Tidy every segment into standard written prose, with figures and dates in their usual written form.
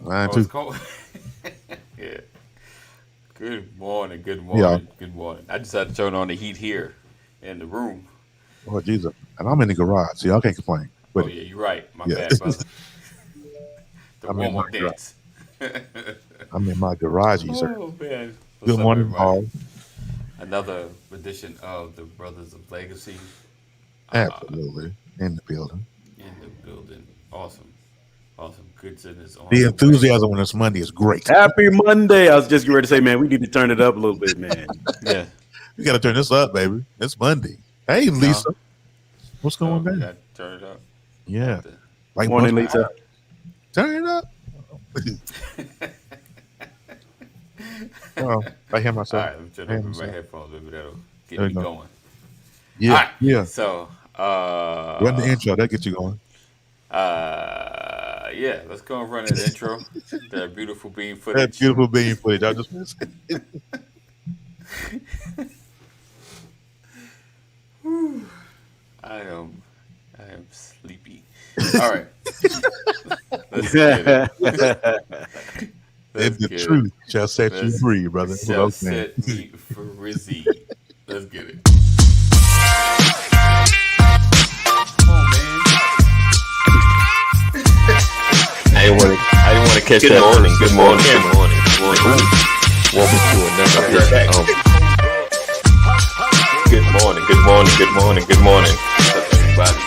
Mine Oh, it's too. cold. Yeah. Good morning. Good Yeah. morning. Good morning. I just had to turn on the heat here in the room. Oh Jesus. And I'm in the garage, so y'all can't complain with Oh it. yeah, you're right. My Yeah. bad, brother. The I'm in warm my up garage. dance. I'm in my garage, sir. Oh man. What's Good up, morning, everybody? all. Another edition of the Brothers of Legacy. Absolutely. In the building. In the building. Awesome. Awesome. Goodness on The the way. enthusiasm on this Monday is great. Happy Monday. I was just getting ready to say, man, we need to turn it up a little bit, man. Yeah. We gotta turn this up, baby. It's Monday. Hey No. Lisa. What's So going we on? got to turn it up. Yeah. Got to. Like Morning, Buster. Lisa. Turn it up. Well, I hear All myself. right, let me turn I hear over my myself. headphones. Maybe that'll get There me you go. going. All Yeah, right. yeah. So, Run the intro. That gets you going. yeah, let's go and run an intro. That beautiful beam That footage. beautiful being footage. I just I am sleepy. All right, let's get it. Let's and the get it. truth shall set you Let's free, brother. That's what shall I'm saying. set me frizzy. Let's get it. Come on, man. I didn't want to catch Good that. morning, Good good morning. morning, Good morning. Good morning. Welcome to another I'll be right back. Good morning. Good morning. Good morning. Good morning. What's up, everybody?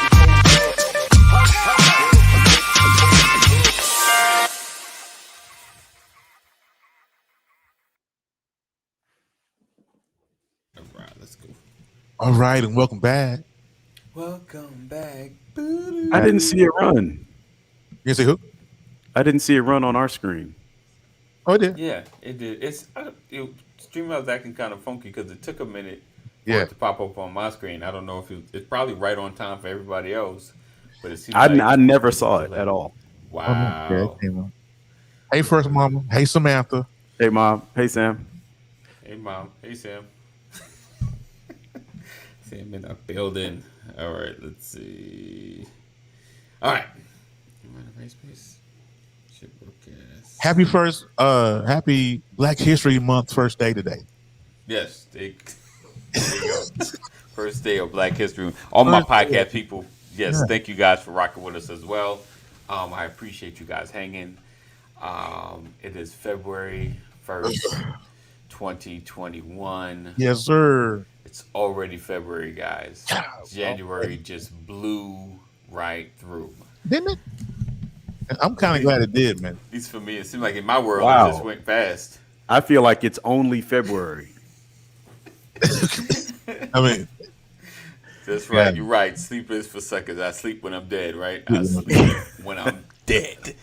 All right, let's go. All right, and welcome back. Welcome back. I didn't see it run. You say who? I didn't see it run on our screen. Oh, it did. Yeah, it did. Streaming was acting kind of funky because it took a minute for Yeah. it to pop up on my screen. I don't know if it's probably right on time for everybody else, but it seems like I never it was saw it at delayed. all. Oh, no. Yeah, it Wow. came on. Hey, first mama. Hey, Samantha. Hey, Mom. Hey, Sam. Hey, mom. Hey, Sam. Sam in the building. All right, let's see. All right. You want a race space? Should broadcast. Happy Black History Month first day today. Yes, there you go. First day of Black History. All my First day. podcast people, yes, Yeah. thank you guys for rocking with us as well. I appreciate you guys hanging. It is February 1st, 2021. Yes, sir. It's already February, guys. Oh, January just blew right through. didn't it? I'm kind of glad it did, man. At least for me, it seemed like in my world it just Wow. went fast. I feel like it's only February. I mean, That's right. yeah. You're right. Sleep is for suckers. I sleep when I'm dead, right? I Yeah. sleep when I'm dead.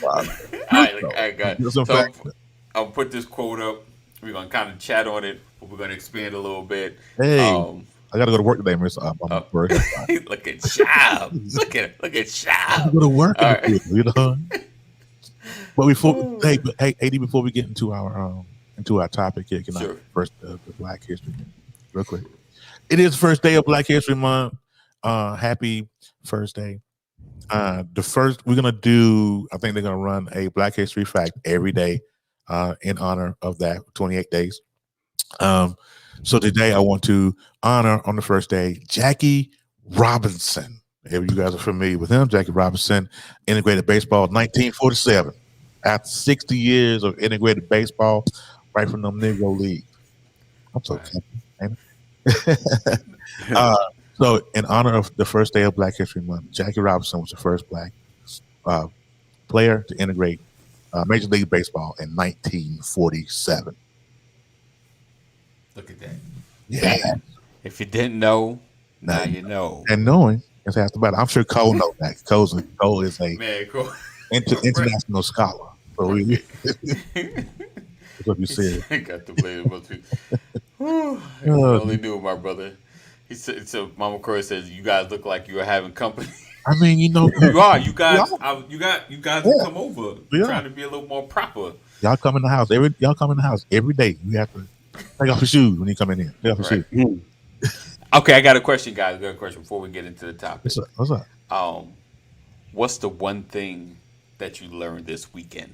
Wow. All right, I got There's some so facts. I'll put this quote up. We're gonna kind of chat on it, but we're gonna expand a little bit. Hey, Um, I got to go to work today, Miss. I'm uh, work. look at Shab. Look at I have to Shab. go to work, All right. you know. But hey, AD, before we get into our topic here, can I Sure. first the Black History real quick? It is the first day of Black History Month. Happy first day. The first we're gonna do. I think they're gonna run a Black History fact every day, in honor of that 28 days. So today I want to honor on the first day Jackie Robinson. If you guys are familiar with him, Jackie Robinson, integrated baseball, 1947. After 60 years of integrated baseball, right from the Negro League. I'm so Right. happy. Ain't I? So, in honor of the first day of Black History Month, Jackie Robinson was the first black uh, player to integrate Major League Baseball in 1947. Look at that. Yeah, If you didn't know, now now you you know. and knowing is half the battle. I'm sure Cole knows that. Cole is a Man, cool. international scholar. So that's what you said. Got to play the most. If you only knew, my brother. He said, so Mama Crow says, "You guys look like you are having company." I mean, You are. You we guys. are. You guys have Yeah, come over we are. trying to be a little more proper. Y'all come in the house every day. You have to take off your shoes when you come in here. Take off your Right. shoes. Okay, I got a question, guys. I got a question before we get into the topic. What's up? Um, what's the one thing that you learned this weekend?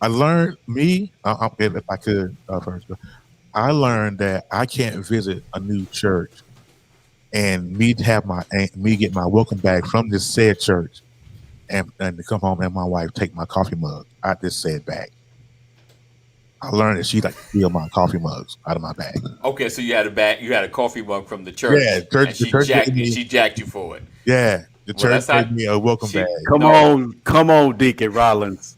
I learned if I could first, I learned that I can't visit a new church and me get my welcome bag from this said church and to come home and my wife take my coffee mug out this said bag. I learned that she like to steal my coffee mugs out of my bag. Okay, so you had a coffee mug from the church. Yeah, and she jacked you for it. Yeah, the church gave me a welcome bag. Come on, Deacon Rollins.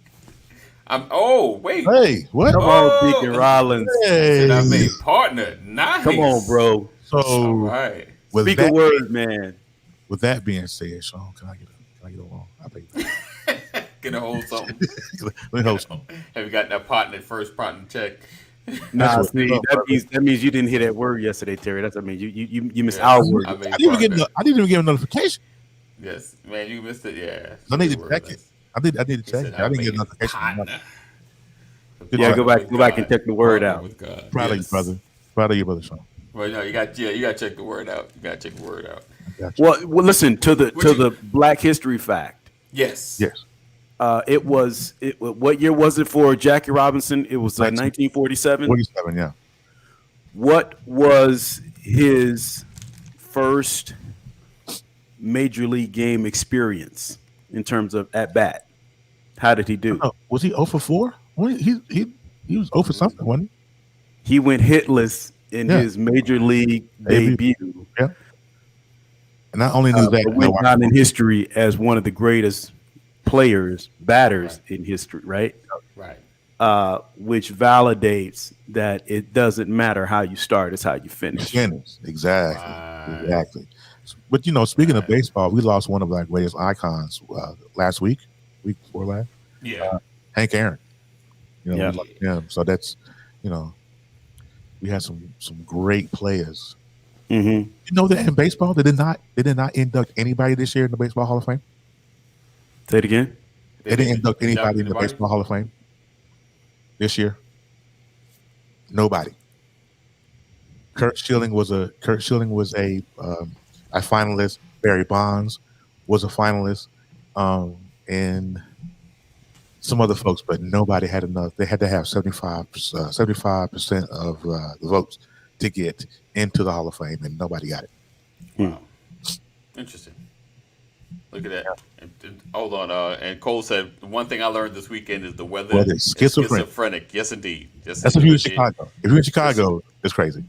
Wait. Hey, what? Come on, Deacon Rollins. Hey. I mean, partner, nice. Come on, bro. So, all right. Speak a word, man. With that being said, Sean, can I get along? I'll take that. Gonna hold something. Let me hold something. Have you got that first partner check? Nah, see, that means you didn't hear that word yesterday, Terry. You missed our word. I didn't even get a notification. Yes, man, you missed it. Yeah, I need to check it. I need to check it. I didn't get a notification. Yeah, go back and check the word out. Proud of you, brother. Proud of you, brother Sean. Well, no, you got to check the word out. Well, listen to the Black History fact. Yes. What year was it for Jackie Robinson? It was 1947. 47, yeah. What was his first major league game experience in terms of at bat? How did he do? Was he 0 for 4? He was 0 for something, wasn't he? He went hitless in his major league debut. Yeah. And I only knew that. Went down in history as one of the greatest batters in history, right? Right. Which validates that it doesn't matter how you start, it's how you finish. Exactly. Right. Exactly. But speaking of baseball, we lost one of our greatest icons week before last. Yeah. Hank Aaron. We Yeah. lost him. So that's we had some great players. Mm-hmm. You know that in baseball they did not induct anybody this year in the Baseball Hall of Fame. Say it again. They didn't induct anybody in the Baseball Hall of Fame this year. Nobody. Kurt Schilling was a finalist. Barry Bonds was a finalist, and some other folks, but nobody had enough. They had to have 75% of the votes to get into the Hall of Fame, and nobody got it. Wow. Interesting. Look at that. And hold on. And Cole said, the one thing I learned this weekend is the weather is schizophrenic. Yes, indeed. That's if you're in Chicago. If you're in Chicago, it's crazy.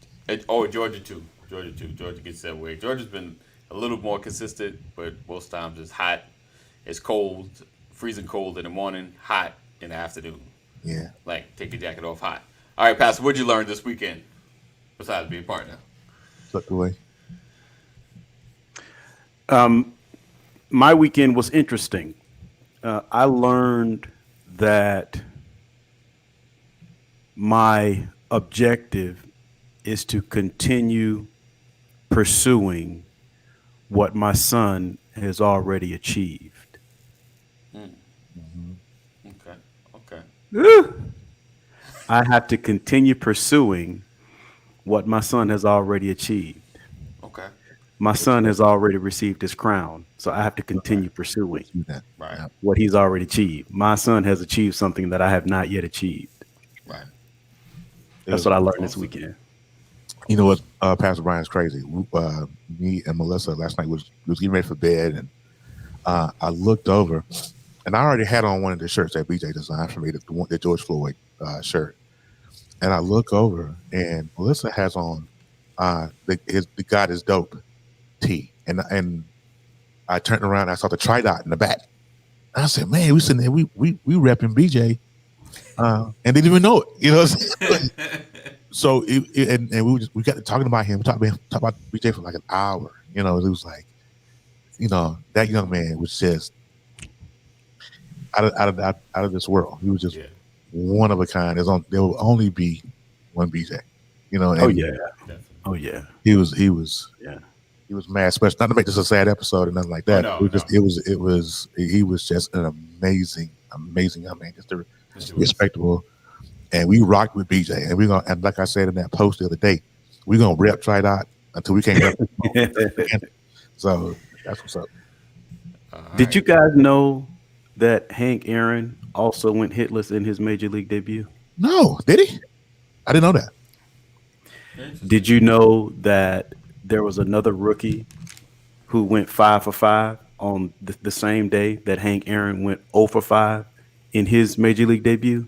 Georgia too. Georgia gets that way. Georgia's been a little more consistent, but most times it's hot. It's cold, freezing cold in the morning, hot in the afternoon. Yeah. Like, take your jacket off hot. All right, Pastor, what'd you learn this weekend besides being partner? Tucked away. My weekend was interesting. I learned that my objective is to continue pursuing what my son has already achieved. Okay. I have to continue pursuing what my son has already achieved. Okay. My son has already received his crown, so I have to continue pursuing what he's already achieved. My son has achieved something that I have not yet achieved. Right. That's what I learned this weekend. You know what, Pastor Brian's crazy. Me and Melissa last night was getting ready for bed, and I looked over, and I already had on one of the shirts that BJ designed for me, the George Floyd shirt. And I look over, and Melissa has on the God is Dope tee, and I turned around, and I saw the tri-dot in the back. And I said, "Man, we sitting there, we repping BJ," and they didn't even know it. You know what I'm saying? So we got to talking about him. We talked about BJ for like an hour. It was like, that young man was just out of this world. He was just one of a kind. There will only be one BJ. He was mad special. Not to make this a sad episode or nothing like that. He was just an amazing young man, just respectable. And we rocked with BJ, and and like I said in that post the other day, we're gonna rep Tri-Dot until we can't rep it. So that's what's up. Did you guys know that Hank Aaron also went hitless in his major league debut? No, did he? I didn't know that. Did you know that there was another rookie who went 5 for 5 on the same day that Hank Aaron went 0 for 5 in his major league debut?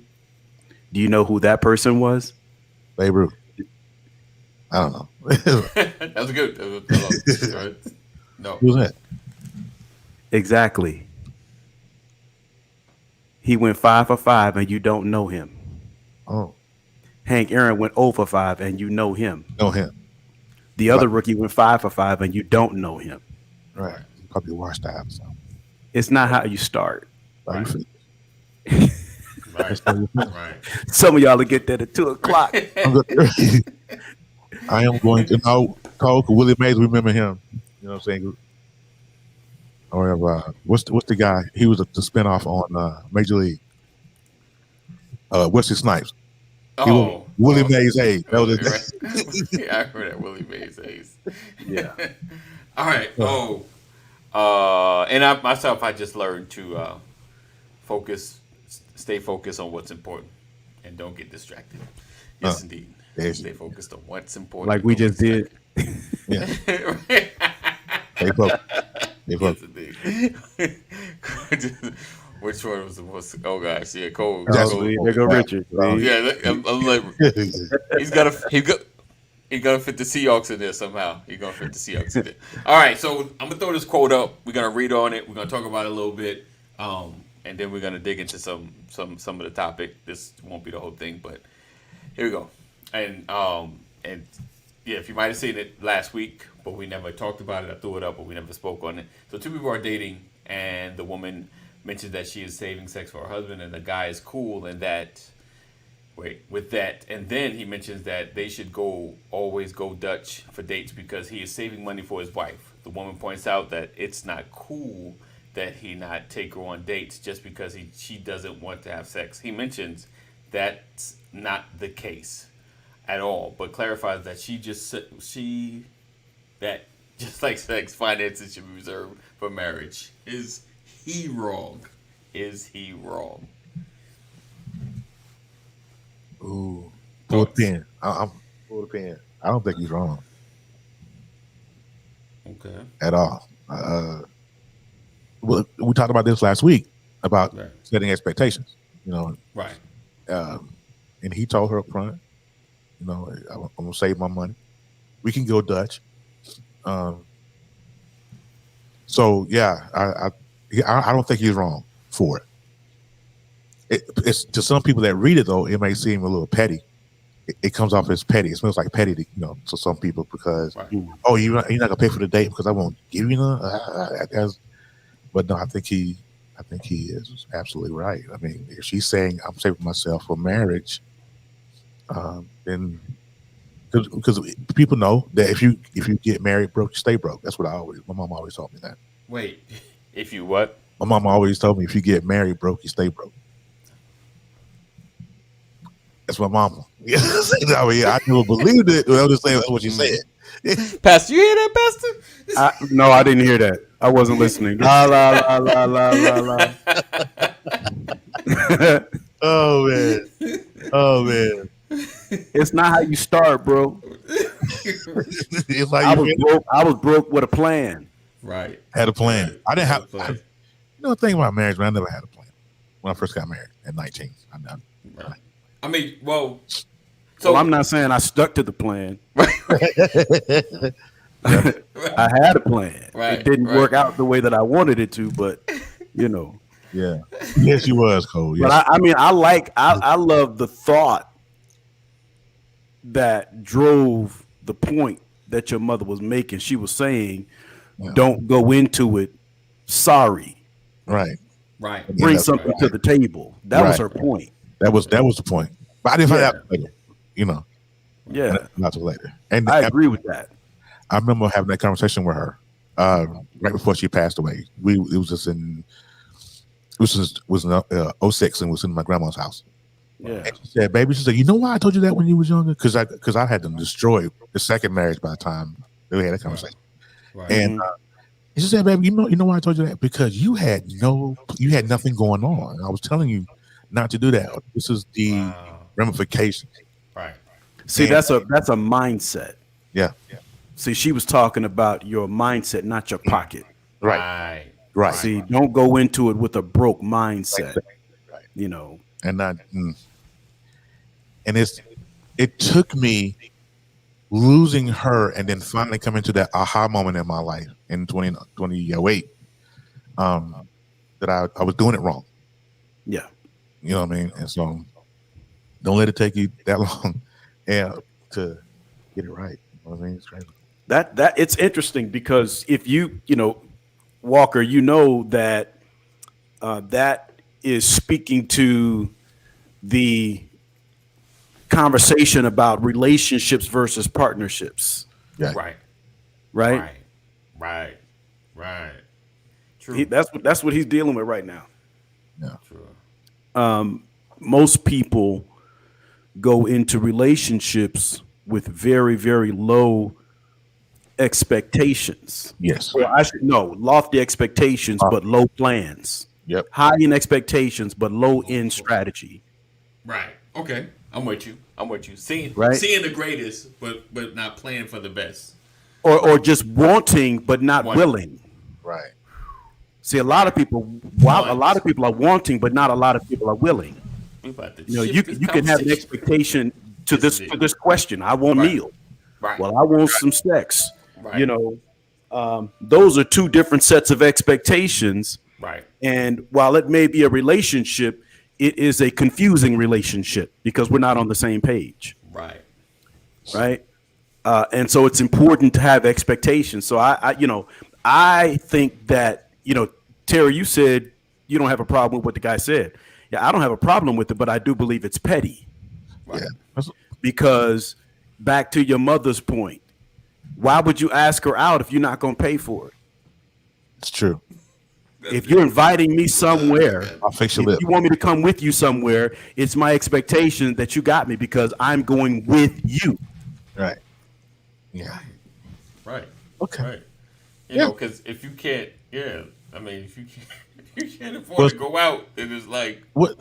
Do you know who that person was? Babe Ruth. I don't know. That's good. That was right. No. Who's that? Exactly. He went 5 for 5 and you don't know him. Oh, Hank Aaron went 0 for 5 and you know him. know him. The other rookie went 5 for 5 and you don't know him. Right. Probably washed out. So. It's not how you start. How you feel? Right. Right. Some of y'all will get that at 2 o'clock. I am going to know Cole Willie Mays. Remember him? You know what I'm saying? Or what's the guy? He was the spinoff on Major League. Wesley Snipes. Willie Mays Hayes. That was his name. Yeah, I heard that. Willie Mays Hayes. Yeah. All right. And I just learned to stay focused on what's important, and don't get distracted. Yes, indeed. Stay focused on what's important. Like we just did. Yeah. Stay focused. Stay focused. Yes, indeed. Which one was the most? Oh gosh, yeah, Cole. There go Richard. Yeah, I'm like, he's got to fit the Seahawks in there somehow. He's gonna fit the Seahawks in there. All right, so I'm gonna throw this quote up. We're gonna read on it. We're gonna talk about it a little bit, and then we're gonna dig into some of the topic. This won't be the whole thing, but here we go. And yeah, if you might have seen it last week, but we never talked about it. I threw it up, but we never spoke on it. So 2 people are dating, and the woman mentions that she is saving sex for her husband, and the guy is cool and that. With that, and then he mentions that they should always go Dutch for dates because he is saving money for his wife. The woman points out that it's not cool that he not take her on dates just because she doesn't want to have sex. He mentions that's not the case at all, but clarifies that that just like sex, finances should be reserved for marriage. Is he wrong? Is he wrong? Ooh, pull the pin. I'm pull the pin. I don't think he's wrong. Okay. At all. Well, we talked about this last week about setting expectations. You know. Right. And he told her up front, you know, I'm gonna save my money. We can go Dutch. So yeah, I don't think he's wrong for it. It's to some people that read it though, it may seem a little petty. It comes off as petty. It smells like petty, to some people because you're not gonna pay for the date because I won't give you none. But no, I think he is absolutely right. I mean, if she's saying I'm saving myself for marriage, then because people know that if you get married broke, you stay broke. That's what my mom always told me that. Wait, if you what? My mom always told me if you get married broke, you stay broke. That's my mama. I never believed it. I was just saying that's what she said. Pastor, you hear that, Pastor? No, I didn't hear that. I wasn't listening. La la la la la la la. Oh man. It's not how you start, bro. It's like I was broke with a plan. Right. Had a plan. Right. I didn't have. The thing about marriage, man, I never had a plan when I first got married at 19. Right. I mean, so I'm not saying I stuck to the plan. I had a plan. Right, it didn't work out the way that I wanted it to, but Yeah. Yes, you was, Cole. Yes. But I love the thought that drove the point that your mother was making. She was saying, don't go into it sorry. Right. Right. Bring something to the table. That was her point. That was the point. But I didn't find out later, Yeah. Not till later. And I agree with that. I remember having that conversation with her right before she passed away. It was in 06 and was in my grandma's house. Yeah. And she said, baby, she said, you know why I told you that when you was younger? Because I had them destroy the second marriage by the time we had that conversation. Right. And And she said, baby, you know why I told you that? Because you had nothing going on. I was telling you not to do that. This is the ramifications. Right. See, that's a mindset. Yeah. See, she was talking about your mindset, not your pocket. Right. See, don't go into it with a broke mindset. Right. You know, And not, and it took me losing her and then finally coming to that aha moment in my life in 2008 that I was doing it wrong. yeah. You know what I mean? And so don't let it take you that long to get it right. You know what I mean? It's crazy. That it's interesting because if you know, Walker, you know that that is speaking to the conversation about relationships versus partnerships. Yeah. Right. True. That's what he's dealing with right now. Yeah. True. Most people go into relationships with very, very low expectations. Yes. Well, lofty expectations, but low plans. Yep. High in expectations, but low in strategy. Right. Okay. I'm with you. Seeing the greatest, but not playing for the best. Or just wanting, but not willing. Right. See, a lot of people are wanting, but not a lot of people are willing. We about to You know, shift you this can have an conversation. expectation to this question. I want meal. Right. Well, I want some sex. Right. You know, those are two different sets of expectations. Right. And while it may be a relationship, it is a confusing relationship because we're not on the same page. Right. Right. And so it's important to have expectations. So I think that, you know, Terry, you said you don't have a problem with what the guy said. Yeah, I don't have a problem with it, but I do believe it's petty. Right. Yeah. Because back to your mother's point, why would you ask her out if you're not going to pay for it? It's true. If you're inviting me somewhere, I'll fix your if lip. you want me to come with you somewhere, it's my expectation that you got me because I'm going with you. Right. Yeah. Right. Okay. Right. You know, because if you can't, I mean, if you can't afford to go out, then it's like, what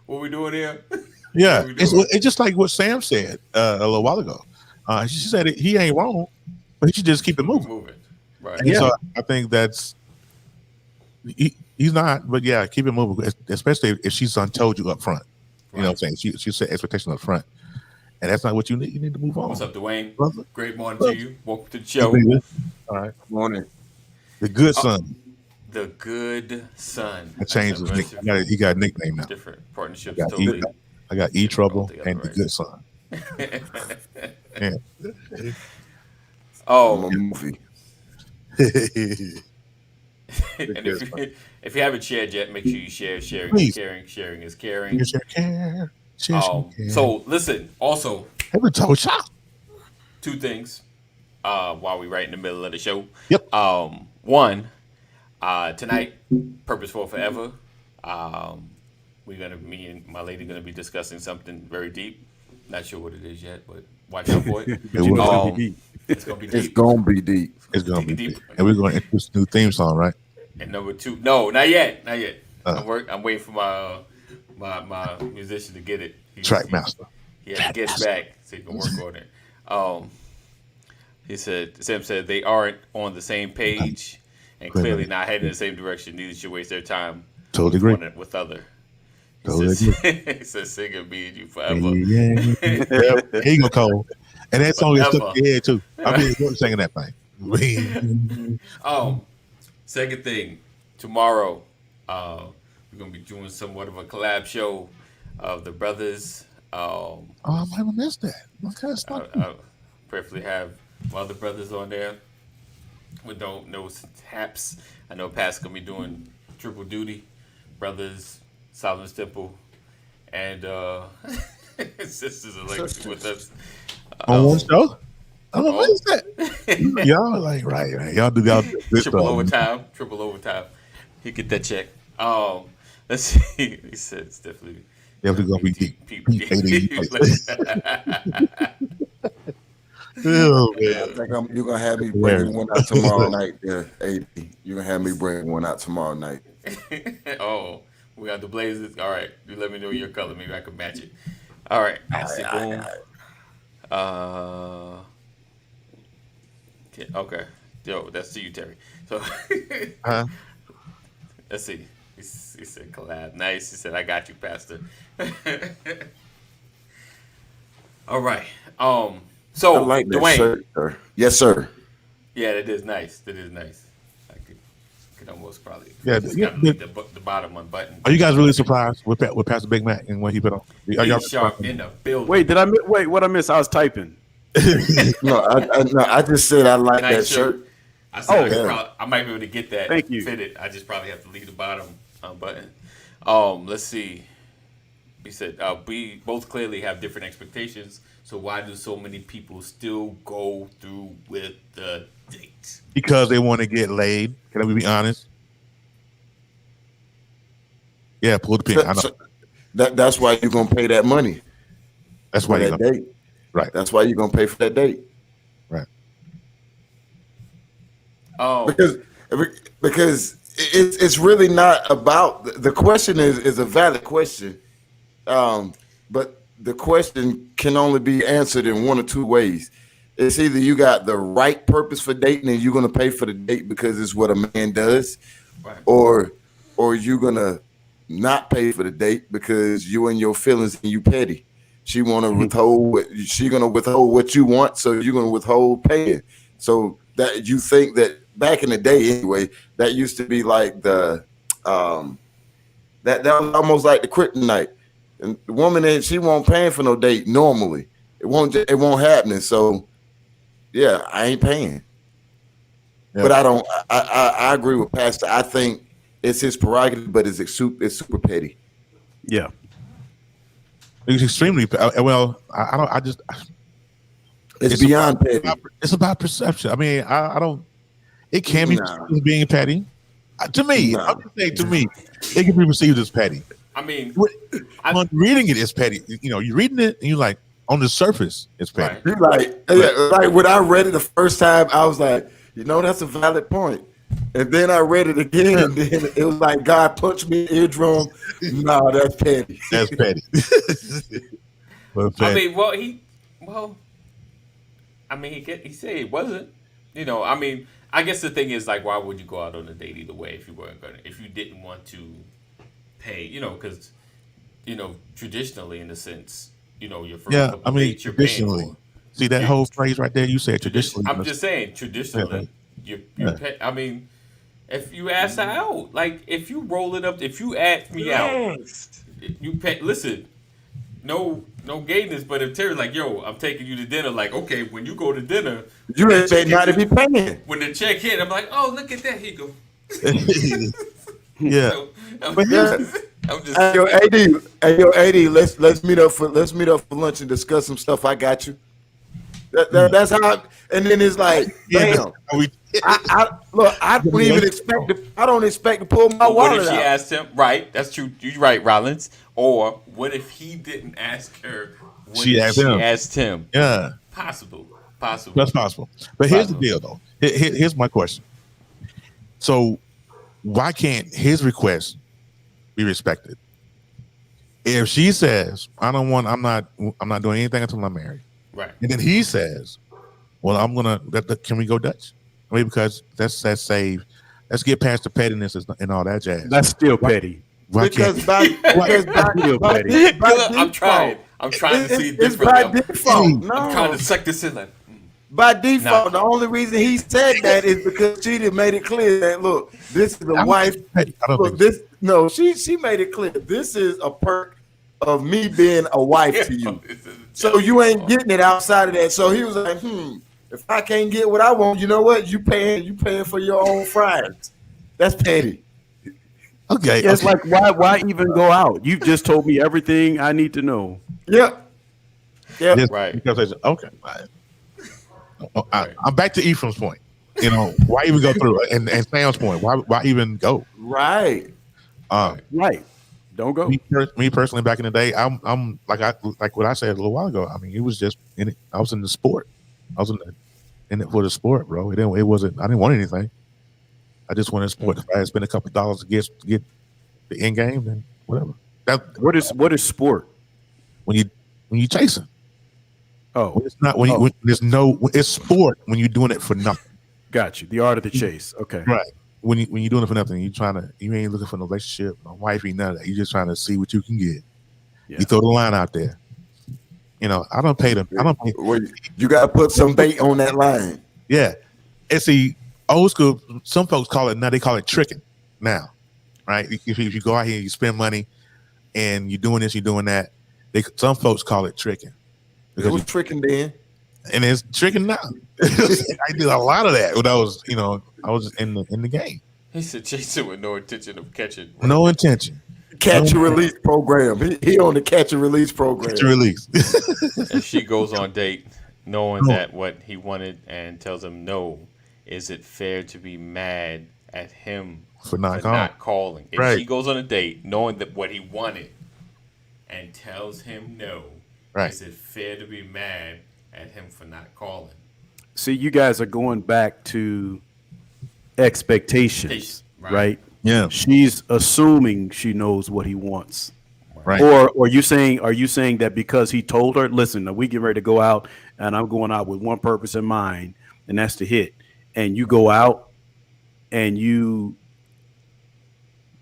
we doing here? Yeah. What we doing? It's just like what Sam said a little while ago. She said he ain't wrong, but he should just keep it moving. Right. And so I think that's he's not, but yeah, keep it moving, especially if she's told you up front. You know what I'm saying? She set expectations up front. And that's not what you need. You need to move on. What's up, Dwayne? Brother? Great morning to you. Welcome to the show. All right. Morning. The good son. The good son. I changed his nickname. He got a nickname now. Different partnerships. I got, Totally. I got E Trouble Altogether and the right. good son. Yeah. Oh, I'm a movie. and if you haven't shared yet, make sure you share. Sharing Please. is caring. Sharing is caring. Here's your care. Here's your care. So listen. Also, Every toe shot. two things. While we right in the middle of the show. Yep. One. Tonight, Purpose for Forever. Me and my lady gonna be discussing something very deep. Not sure what it is yet, but watch out for it. But you know it's gonna be deep. It's gonna be deep. It's gonna be deep. It's gonna be Deep. deep. And we're gonna introduce a new theme song, right? And number two, no, not yet. I'm waiting for my musician to get it. Trackmaster. Yeah, he gets back so he can work on it. Sam said they aren't on the same page and clearly not heading in the same direction. Neither should waste their time Totally agree. with other. Totally agree. He says singing me and you forever. Yeah. He go cold. And that song is stuck Forever. in your head too. I've been singing that thing. Second thing, tomorrow we're gonna be doing somewhat of a collab show of the brothers. I might have missed that. What kind of stuff? I'll prayerfully have my other brothers on there with no haps. I know Pat's gonna be doing triple duty. Brothers, Solomon's Temple, and sisters are like with us. On one show? I don't know what is that. Y'all like right. Y'all do good triple stuff. overtime. He get that check. Let's see. He said it's definitely Definitely gonna be deep. Oh, I man. think you're gonna have me Where? bringing one out tomorrow night. There, AD. You're gonna have me bringing one out tomorrow night. Oh, we got the blazers. All right, you let me know your color. Maybe I can match it. All right, let's see. Boom. Okay. Yo, that's to you, Terry. So Huh? let's see. He said collab. Nice. He said, I got you, Pastor. All right. So I like that Dwayne. shirt, sir. Yes, sir. Yeah, that is nice. That is nice. I could almost probably Just gotta leave the bottom unbuttoned. Are you guys really surprised with Pastor Big Mac and what he put on? Are y'all He's sharp in the building. Wait, what I miss? I was typing. No, I just said I like Nice that shirt. I said yeah. I might be able to get that Thank you. fitted. I just probably have to leave the bottom button. Let's see. He said we both clearly have different expectations. So why do so many people still go through with the date? Because they want to get laid. Can we be honest? Yeah, pull the pin. I know. That's why you're gonna pay that money. That's why for you're that gonna, date. right. That's why you're gonna pay for that date. Right. Oh, Because it's really not about the question is a valid question, but the question can only be answered in one or two ways. It's either you got the right purpose for dating and you're gonna pay for the date because it's what a man does, right. or you're gonna not pay for the date because you and your feelings and you petty. She wanna withhold what you want, so you're gonna withhold paying. So that you think that back in the day anyway, that used to be like the that was almost like the kryptonite. And the woman she won't paying for no date normally. It won't happen. So yeah, I ain't paying. Yeah. But I agree with Pastor. I think it's his prerogative, but it's super petty. Yeah. It's extremely well. It's beyond petty. It's about perception. I mean, I don't. It can be perceived as being petty. To me, Nah. I'm just saying. To me, it can be perceived as petty. I mean, On reading it, it's petty. You know, you're reading it, and you're like, on the surface, it's petty. right. Like when I read it the first time, I was like, that's a valid point. And then I read it again, and then it was like God punched me in the eardrum. No, that's petty. That's petty. I mean, he said it wasn't. I mean, I guess the thing is like, why would you go out on a date either way if you didn't want to pay? Because traditionally, in a sense, your first couple dates you're traditionally. paying for. See that whole phrase right there? You said traditionally. I'm just saying traditionally. I mean, if you ask her out, like if you roll it up, if you ask me out, you pay. Listen, no gayness, but if Terry's like, yo, I'm taking you to dinner, like, okay, when you go to dinner, You expect not to be paying. when the check hit, I'm like, oh, look at that, here you go. Yeah. So, I'm just Hey, yo, AD, let's meet up for lunch and discuss some stuff. I got you. That's how. And then it's like, damn. I don't even expect to. I don't expect to pull my what wallet if she out. asked him? Right, that's true. You're right, Rollins. Or what if he didn't ask her? She asked him. Yeah. Possible. That's possible. But here's the deal, though. Here's my question. So, why can't his request be respected? If she says, I'm not doing anything until I'm married. Right. And then he says, well, can we go Dutch? I mean, because let's save. Let's get past the pettiness and all that jazz. That's still petty. Why Because can't by I'm trying to see it it's differently. by default. I'm trying No, to suck this in. Like, by default, Nah. the only reason he said that is because she done made it clear that look, this is a wife. I don't Look, think so. no, she made it clear. This is a perk of me being a wife to you. So you ain't getting it outside of that. So he was like, if I can't get what I want, you know what? You paying for your own fries. That's petty. Okay. It's okay. like why even go out? You just told me everything I need to know. Yep. Just Right. Because I said, okay. I'm back to Ephraim's point. Why even go through it? And Sam's point, why even go? Right. Right. Don't go. Me personally, back in the day, I'm like what I said a little while ago. I mean, it was just I was in the sport. I was in it for the sport, bro. It wasn't. I didn't want anything. I just wanted sport. If I had spent a couple of dollars to get the end game, then whatever. What is sport? When you chasing. Oh, When it's not when it's sport when you're doing it for nothing. got you. The art of the chase. Okay. Right. When you're doing it for nothing, you ain't looking for no relationship, no wifey, none of that. You're just trying to see what you can get. Yeah. You throw the line out there. I don't pay them. Well, you got to put some bait on that line. Yeah. And see, old school, some folks call it tricking now, right? If you go out here and you spend money and you're doing this, you're doing that, some folks call it tricking. It was tricking then. And it's tricking now. I did a lot of that when I was in the game. He said chasing with no intention of catching. No intention. Catch and release program. He on the catch and release program. Catch and release. If she goes on date knowing that what he wanted and tells him no, is it fair to be mad at him for not calling? If right. she goes on a date knowing that what he wanted and tells him no, right. Is it fair to be mad at him for not calling? See, you guys are going back to expectations, right? Yeah. She's assuming she knows what he wants. Right. Or are you saying that because he told her, listen, we get ready to go out and I'm going out with one purpose in mind, and that's to hit, and you go out and you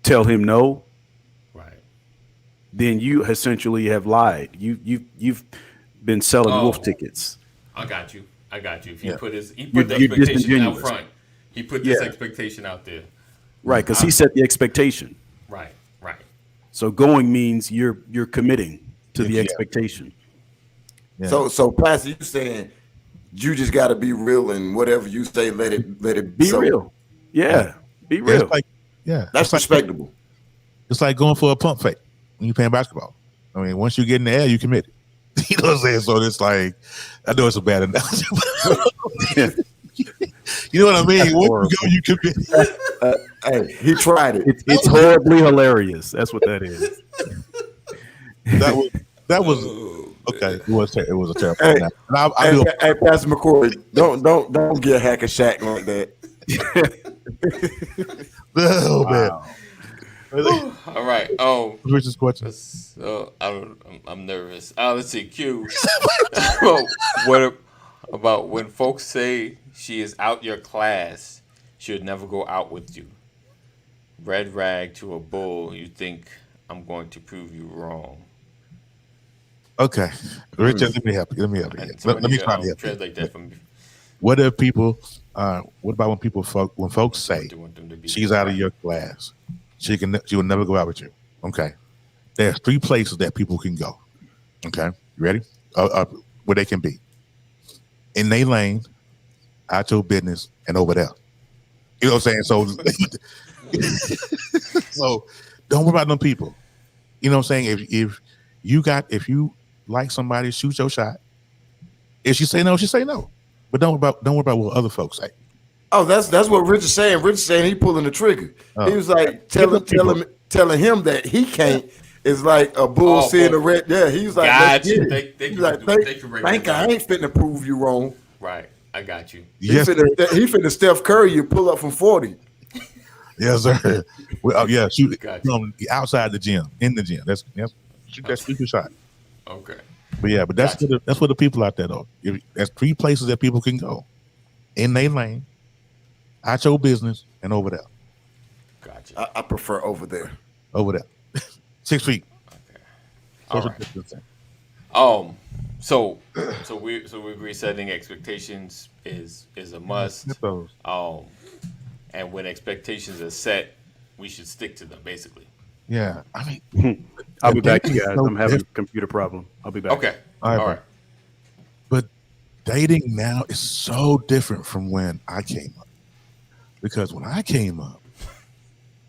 tell him no, right? Then you essentially have lied. You've been selling wolf tickets. I got you. If he put the You're expectation out front. He put this expectation out there. Right, because he set the expectation. Right. So going means you're committing to the expectation. Yeah. So Pastor, you saying you just got to be real, and whatever you say, let it be real. Yeah, be real. That's respectable. It's like going for a pump fake when you're playing basketball. I mean, once you get in the air, you commit. You know what I'm saying? So it's like, I know it's a bad analogy. You know what I mean? Once you go, you commit. Hey, he tried it. It's horribly hilarious. That's what that is. That was okay. It was a terrible. Hey, Pastor McCoy, don't get hack a shack like that. Oh man. All right. Richard's question. I'm nervous. Let's see. Q. What about when folks say she is out your class? She would never go out with you. Red rag to a bull. You think I'm going to prove you wrong? Okay, Richard, let me help you. Let me try to help translate that from. What if people? What about when folks say she's out of your class? She will never go out with you. Okay, there's 3 places that people can go. Okay, you ready? Where they can be in their lane, out your business, and over there. You know what I'm saying? So don't worry about them people. You know what I'm saying? If you like somebody, shoot your shot. If she say no, she say no. But don't worry about what other folks say. Oh, that's what Richard's saying. Richard's saying he pulling the trigger. He was like telling him that he can't is like a bull seeing a red. Yeah, he's like, let's get it. Think I ain't fitting to prove you wrong. Right, I got you. Yes, he finna Steph Curry you pull up from 40. Yes, sir. Well, shoot it from outside the gym, in the gym. That's shoot your shot. Okay. But that's for the people out there though. There's 3 places that people can go: in their lane, out your business, and over there. Gotcha. I prefer over there. Over there. 6 feet. Okay. All right. So we agree setting expectations is a must. And when expectations are set, we should stick to them, basically. Yeah, I mean, I'll be back, you guys. I'm having a computer problem. I'll be back. Okay. All right. But dating now is so different from when I came up. Because when I came up,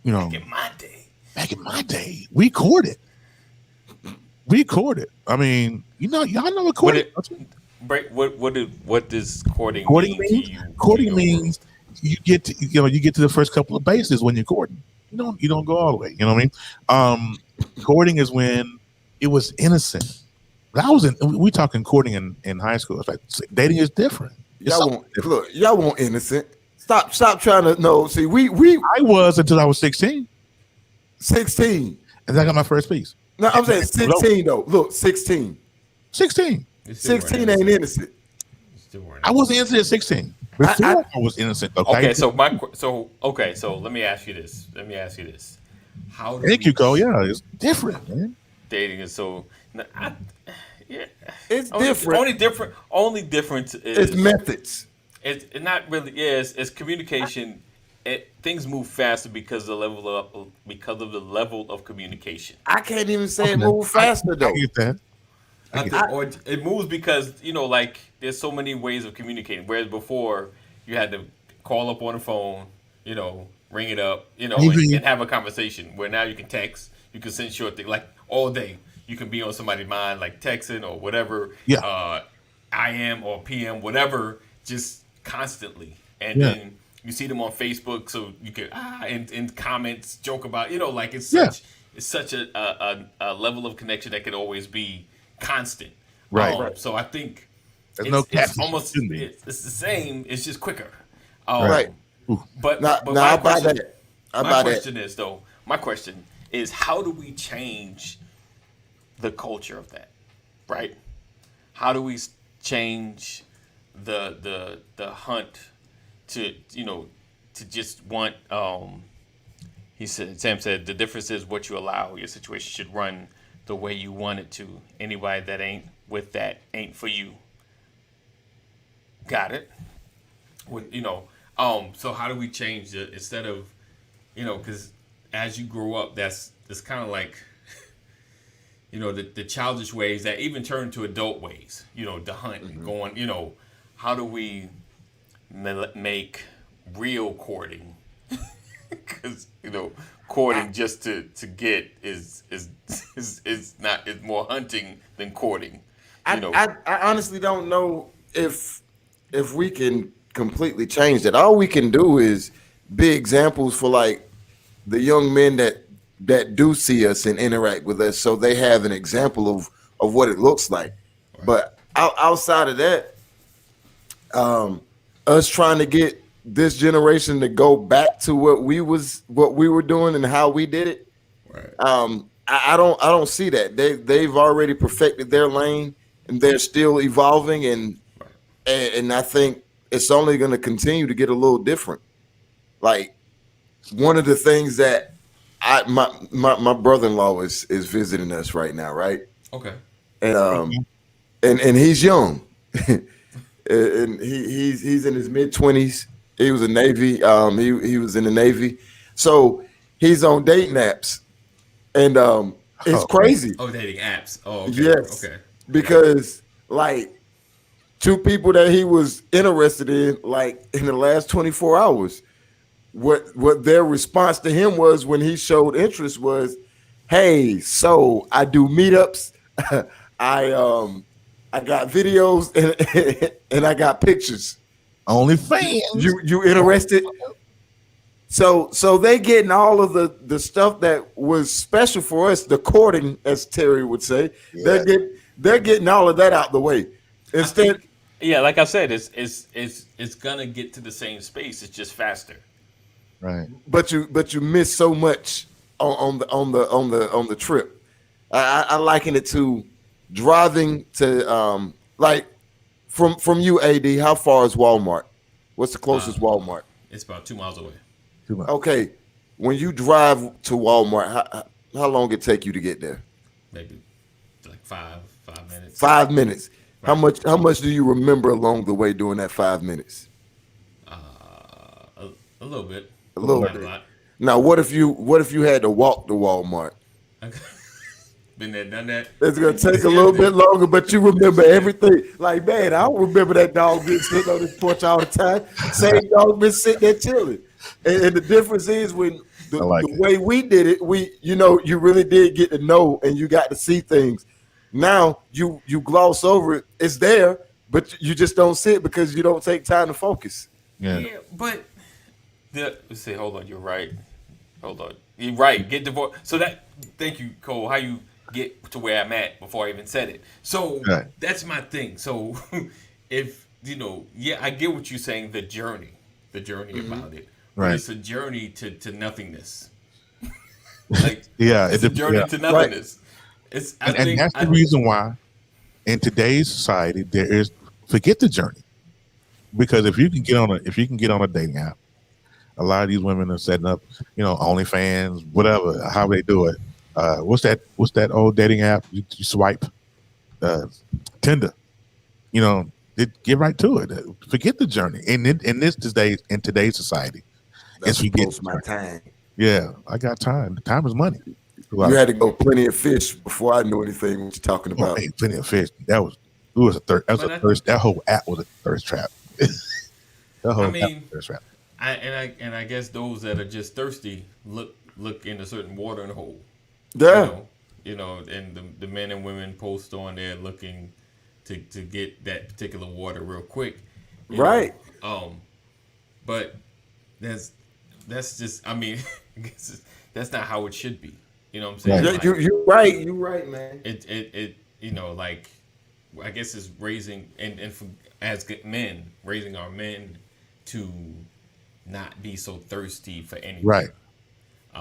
back in my day, we courted. I mean, y'all know what courting. What does courting mean to you? Courting means you get to the first couple of bases when you're courting. You don't go all the way. You know what I mean? Courting is when it was innocent. But I was we talking courting in high school. It's like dating is different. Y'all want innocent. Stop trying to no. See, we I was until I was 16. 16. And then I got my first piece. No, I'm saying 16 though. Look, 16. 16. 16 ain't innocent. I wasn't innocent at 16. Before I was innocent. Okay, so let me ask you this. How do Thank you, Cole. Yeah, it's different, man. dating is so? It's different. Only difference is It's methods. It's not really. It's communication. Things move faster because of the level of communication. I can't even say it move faster though. I get that. Or it moves because like there's so many ways of communicating. Whereas before you had to call up on the phone, ring it up, and have a conversation. Where now you can text, you can send short things like all day. You can be on somebody's mind like texting or whatever. Yeah. IM or PM, whatever, just constantly, and then you see them on Facebook, so you can in comments joke about like it's such a level of connection that could always be constant. Right. So I think it's almost it's the same. It's just quicker. Right. But my question is how do we change the culture of that? Right. How do we change the hunt to just want Sam said the difference is what you allow. Your situation should run the way you want it to. Anybody that ain't with that ain't for you. Got it? So how do we change it instead of because as you grow up that's kind of like the childish ways that even turn to adult ways, the hunt and going, how do we make real courting? Because, courting just to get is more hunting than courting. I honestly don't know if we can completely change that. All we can do is be examples for like the young men that do see us and interact with us, so they have an example of what it looks like. Right. But outside of that, us trying to get this generation to go back to what we were doing and how we did it. Right. I don't see that. They've already perfected their lane and they're still evolving and I think it's only going to continue to get a little different. Like one of the things that my brother-in-law is visiting us right now, right? Okay. And he's young. And he's in his mid-20s. He was a Navy. He was in the Navy. So he's on dating apps. And it's crazy. Oh, dating apps. Oh, okay. Yes. Okay. Because like two people that he was interested in, like in the last 24 hours, what their response to him was when he showed interest was, hey, so I do meetups. I got videos and I got pictures. Only fans. You interested? So they getting all of the stuff that was special for us, the courting, as Terry would say. Yeah. They're getting all of that out the way. Instead, like I said, it's gonna get to the same space. It's just faster. Right. But you miss so much on the trip. I liken it to driving to like from you, AD. How far is Walmart? What's the closest Walmart? It's about 2 miles away. 2 miles. Okay, when you drive to Walmart, how long it take you to get there? Maybe like 5 minutes. 5 minutes. Right. How much do you remember along the way during that 5 minutes? A little bit. A little Not bit. A lot. Now, what if you had to walk to Walmart? Been there, done that. It's gonna take a little bit longer, but you remember everything. Like, man, I don't remember that dog being sitting on this porch all the time. Same dog been sitting there chilling. And the difference is when the way we did it, you really did get to know and you got to see things. Now you gloss over it. It's there, but you just don't see it because you don't take time to focus. Yeah, but let's say, hold on, you're right. Hold on, you're right. Get divorced. So thank you, Cole. get to where I'm at before I even said it. So Right. that's my thing. So if I get what you're saying, the journey about it, but Right. it's a journey to nothingness. Like Yeah, it's a journey to nothingness. It's and that's the reason why in today's society there is forget the journey, because if you can get on a dating app, a lot of these women are setting up, OnlyFans, whatever, how they do it. What's that old dating app? You swipe, Tinder. Get right to it. Forget the journey. In today's society, That's it's forget most of my time. Yeah, I got time. Time is money. You had to go plenty of fish before I knew anything what you're talking about. Hey, plenty of fish. That was a thirst. That whole app was a thirst trap. That whole app was a thirst trap. I guess those that are just thirsty look into certain watering hole. Yeah. And the men and women post on there looking to get that particular water real quick. Right. But that's just, I mean, I guess that's not how it should be. You know what I'm saying? Yeah, Like, you're right. You're right, man. it like, I guess it's raising and for, as good men, raising our men to not be so thirsty for anything. Right.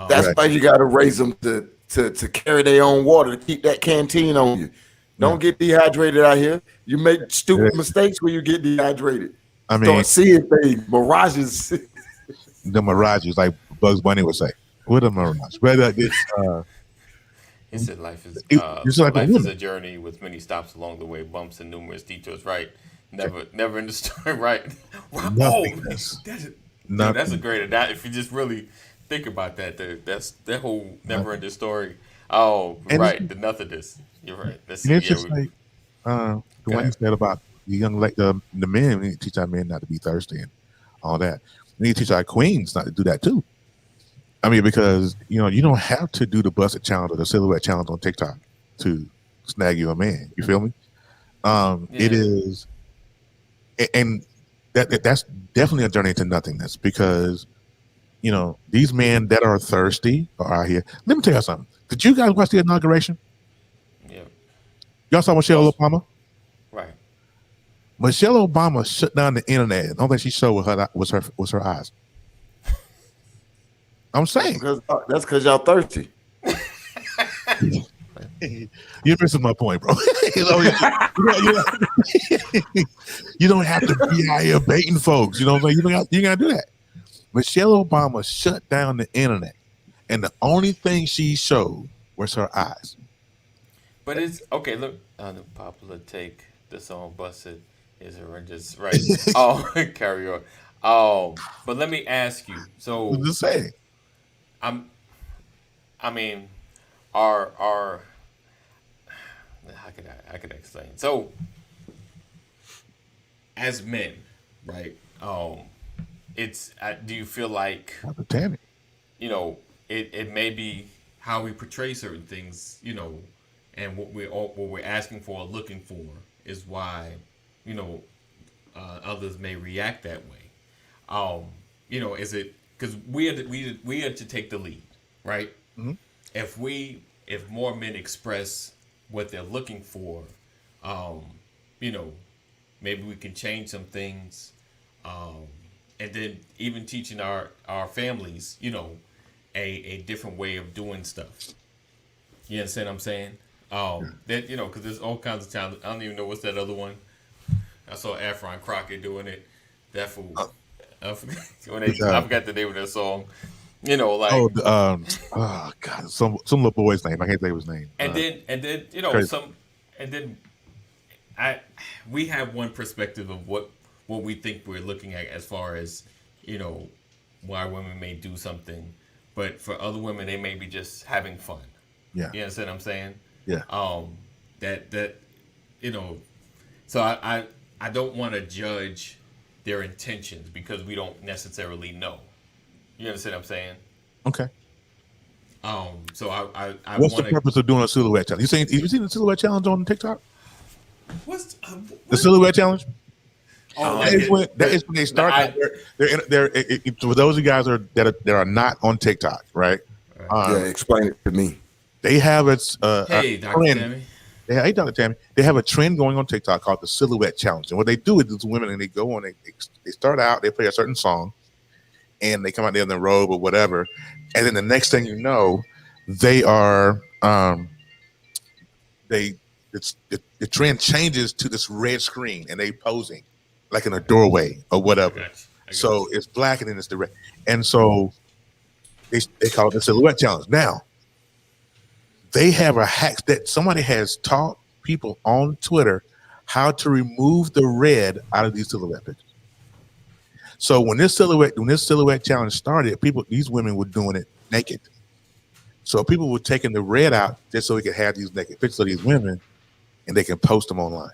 That's why you got to raise them to carry their own water, to keep that canteen on you. Don't get dehydrated out here. You make stupid mistakes when you get dehydrated. I mean, start seeing things, mirages. The mirages, like Bugs Bunny would say. What a mirage? But He said life is a journey with many stops along the way, bumps and numerous detours. Right, never in the story. Right. Nothingness. That's a great analogy. If you just really think about that, that's that whole never ending story. Oh, and right, the nothingness. You're right. That's and it's just like the one you said about the men. We need to teach our men not to be thirsty and all that. We need to teach our queens not to do that too. I mean, because you don't have to do the busted challenge or the silhouette challenge on TikTok to snag you a man. You feel me? It is, and that's definitely a journey to nothingness, because these men that are thirsty are out here. Let me tell you something. Did you guys watch the inauguration? Yeah. Y'all saw Michelle Obama? Right. Michelle Obama shut down the internet. The only thing she showed was her eyes. I'm saying That's because y'all thirsty. you're missing my point, bro. you don't have to be out here baiting folks. You know what I'm saying? You gotta do that. Michelle Obama shut down the internet, and the only thing she showed was her eyes. But it's okay. Look, on the popular take, the song "Busted" is horrendous, right? Carry on. But let me ask you. So, I'm just saying. I mean, our how could I explain? So, as men, right? Do you feel like it may be how we portray certain things, and what we're asking for or looking for is why, others may react that way. Is it because we are to take the lead, right? Mm-hmm. If more men express what they're looking for, maybe we can change some things, and then even teaching our families, a different way of doing stuff. You understand what I'm saying? That because there's all kinds of talent. I don't even know what's that other one. I saw Afron Crockett doing it. That fool. I forgot the name of that song. God, some little boy's name. I can't think of his name. We have one perspective of what we think we're looking at as far as why women may do something, but for other women they may be just having fun. Yeah, you understand what I'm saying? Yeah. So I don't want to judge their intentions because we don't necessarily know. You understand what I'm saying? Okay. So I what's the purpose of doing a silhouette challenge? You seen the silhouette challenge on TikTok? What's the silhouette challenge? That is when they start. They're for those of you guys that are not on TikTok, right? Explain it to me. They have Hey, a Dr. trend. Tammy. Hey, Dr. Tammy. They have a trend going on TikTok called the Silhouette Challenge. And what they do is these women, and they go on, they start out, they play a certain song, and they come out there in the robe or whatever. And then the next thing you know, they are, the trend changes to this red screen and they posing like in a doorway or whatever. I got So you. it's black and then it's the red. And so they call it the Silhouette Challenge. Now, they have a hack that somebody has taught people on Twitter how to remove the red out of these silhouette pictures. So when this silhouette challenge started, these women were doing it naked. So people were taking the red out just so we could have these naked pictures of these women and they can post them online.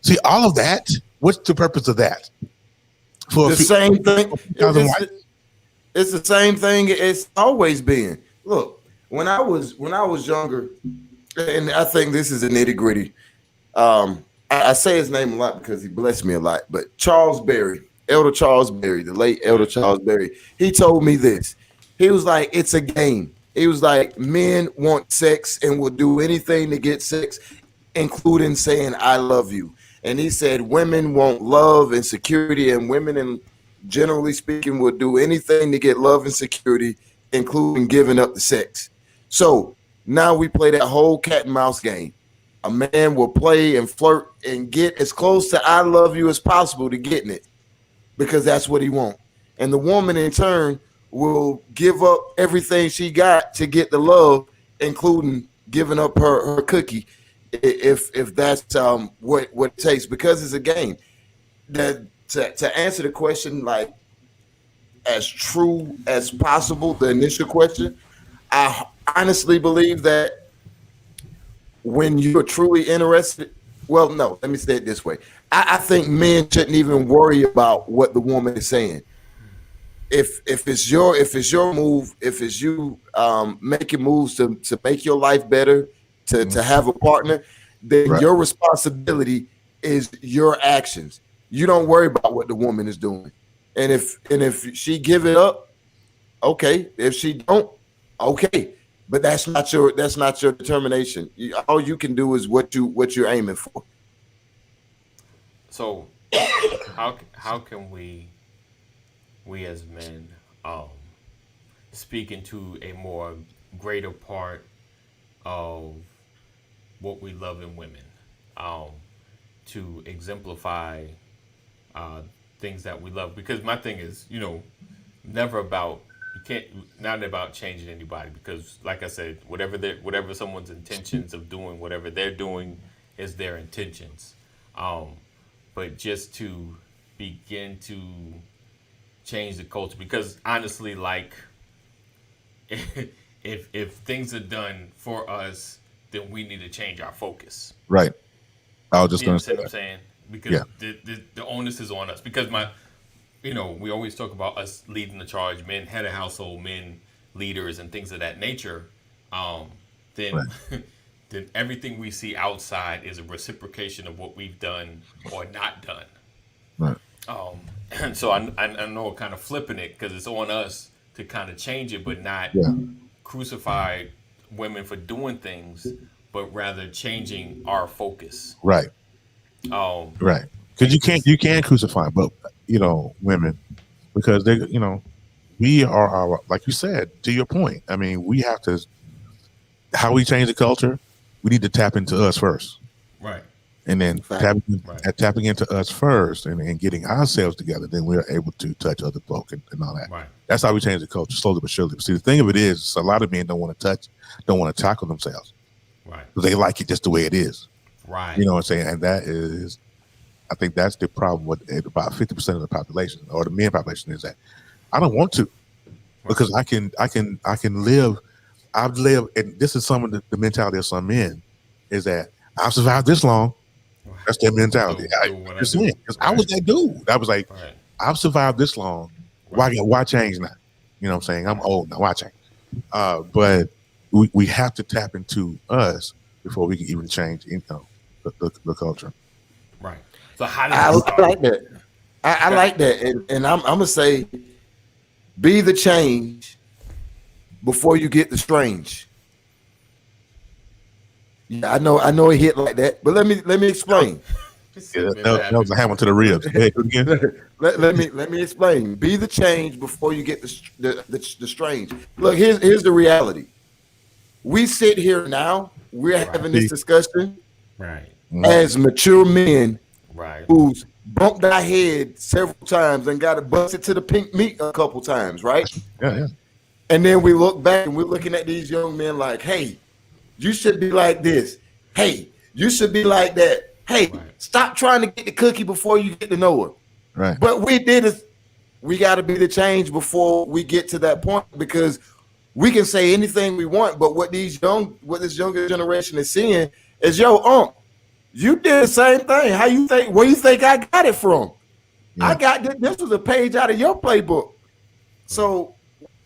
See, all of that, what's the purpose of that? The same thing. It's the same thing it's always been. Look, when I was younger, and I think this is a nitty-gritty. I say his name a lot because he blessed me a lot. But Charles Berry, Elder Charles Berry, the late Elder Charles Berry, he told me this. He was like, it's a game. He was like, men want sex and will do anything to get sex, including saying I love you. And he said women want love and security, and women, and generally speaking, will do anything to get love and security, including giving up the sex. So now we play that whole cat and mouse game. A man will play and flirt and get as close to I love you as possible to getting it because that's what he wants. And the woman in turn will give up everything she got to get the love, including giving up her cookie if that's what it takes, because it's a game. That to answer the question like as true as possible, the initial question, I honestly believe that when you're truly interested, well, no, let me say it this way. I think men shouldn't even worry about what the woman is saying. If it's your move, if it's you making moves to make your life better, to have a partner, then your responsibility is your actions. You don't worry about what the woman is doing. And if she give it up, okay. If she don't, okay. But that's not your determination. All you can do is what you're aiming for. So how can we as men speak into a more greater part of what we love in women, to exemplify things that we love? Because my thing is, not about changing anybody, because like I said, whatever someone's intentions of doing whatever they're doing is their intentions, but just to begin to change the culture, because honestly, like if things are done for us, then we need to change our focus. Right. I was just going to say what I'm saying, because the onus is on us, because we always talk about us leading the charge, men, head of household, men, leaders, and things of that nature. Then everything we see outside is a reciprocation of what we've done or not done. Right. And so I know kind of flipping it, because it's on us to kind of change it, but not crucify women for doing things, but rather changing our focus. Right. Right. Because you can't crucify, but women, because they, we are our, like you said, to your point. I mean, we have to, how we change the culture, we need to tap into us first. Right. And then tapping into us first and getting ourselves together, then we're able to touch other folk and all that. Right. That's how we change the culture, slowly but surely. But see, the thing of it is, a lot of men don't want to tackle themselves. Right. Because they like it just the way it is. Right. You know what I'm saying? And that is, I think that's the problem with about 50% of the population, or the men population, is that I don't want to, because I can live. I've lived, and this is some of the mentality of some men, is that I've survived this long. That's their mentality. Because I was that dude. I was like, I've survived this long. Why change now? You know what I'm saying? I'm old now. Why change? But we have to tap into us before we can even change, the culture. Right. So how does I like that. I like that, and I'm gonna say, be the change before you get the strange. Yeah, I know it hit like that, but let me explain. Yeah, that was a hammer to the ribs. Hey, again. let me explain. Be the change before you get the strange. Look, here's the reality. We sit here now. We're having this discussion Right. as mature men Right. who's bumped our head several times and got to bust it to the pink meat a couple times, right? Yeah. And then we look back and we're looking at these young men like, hey, you should be like this. Hey, you should be like that. Hey, stop trying to get the cookie before you get to know her. Right. But we did is we got to be the change before we get to that point, because we can say anything we want, but what this younger generation is seeing is, yo, you did the same thing. How you think? Where you think I got it from? Yeah. I got this was a page out of your playbook. So